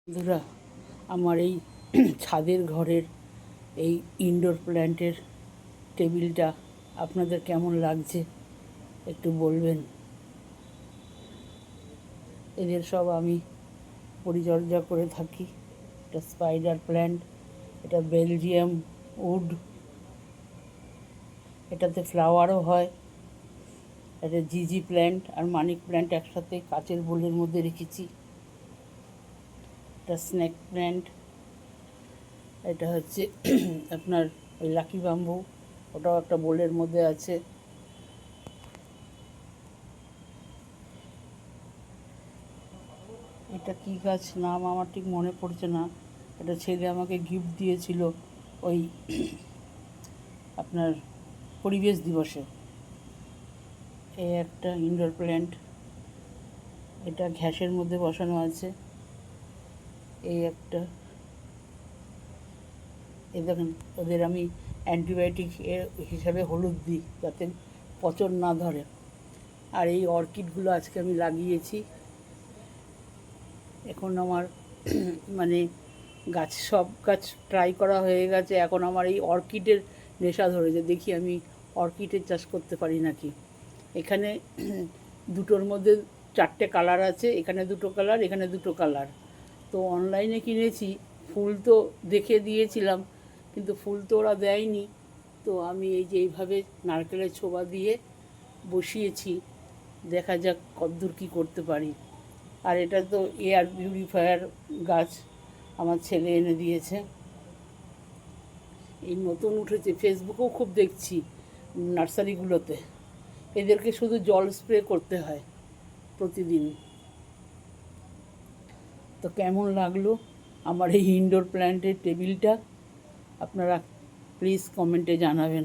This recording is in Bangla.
বন্ধুরা, আমার এই ছাদের ঘরের এই ইনডোর প্ল্যান্টের টেবিলটা আপনাদের কেমন লাগছে একটু বলবেন। এদের সব আমি পরিচর্যা করে থাকি। এটা স্পাইডার প্ল্যান্ট, এটা বেলজিয়াম উড, এটাতে ফ্লাওয়ারও হয়। এটা জিজি প্ল্যান্ট আর মানিক প্ল্যান্ট একসাথে কাচের বোলের মধ্যে রেখেছি। এটা স্নেক প্ল্যান্ট, এটা হচ্ছে আপনার ওই লাকি বাম্বু, ওটাও একটা বোলের মধ্যে আছে। এটা কী গাছ নাম আমার ঠিক মনে পড়ছে না। এটা ছেলে আমাকে গিফট দিয়েছিল ওই আপনার পরিবেশ দিবসে। এই একটা ইনডোর প্ল্যান্ট, এটা ঘ্যাসের মধ্যে বসানো আছে। এই একটা, এই দেখেন, ওদের আমি অ্যান্টিবায়োটিক হিসাবে হলুদ দিই যাতে পচন না ধরে। আর এই অর্কিডগুলো আজকে আমি লাগিয়েছি। এখন আমার মানে সব গাছ ট্রাই করা হয়ে গেছে। এখন আমার এই অর্কিডের নেশা ধরেছে, দেখি আমি অর্কিডের চাষ করতে পারি নাকি। এখানে দুটোর মধ্যে 4টে কালার আছে, এখানে 2টো কালার, এখানে 2টো কালার। তো অনলাইনে কিনেছি, ফুল তো দেখে দিয়েছিলাম কিন্তু ফুল তো ওরা দেয়নি। তো আমি এই যে এইভাবে নারকেলের ছোবা দিয়ে বসিয়েছি, দেখা যাক কতদূর কী করতে পারি। আর এটা তো এয়ার পিউরিফায়ার গাছ আমার ছেলে এনে দিয়েছে। এই নতুন উঠেছে, ফেসবুকেও খুব দেখছি নার্সারিগুলোতে। এদেরকে শুধু জল স্প্রে করতে হয় প্রতিদিন। তো কেমন লাগলো আমার এই ইনডোর প্ল্যান্টের টেবিলটা আপনারা প্লিজ কমেন্টে জানাবেন।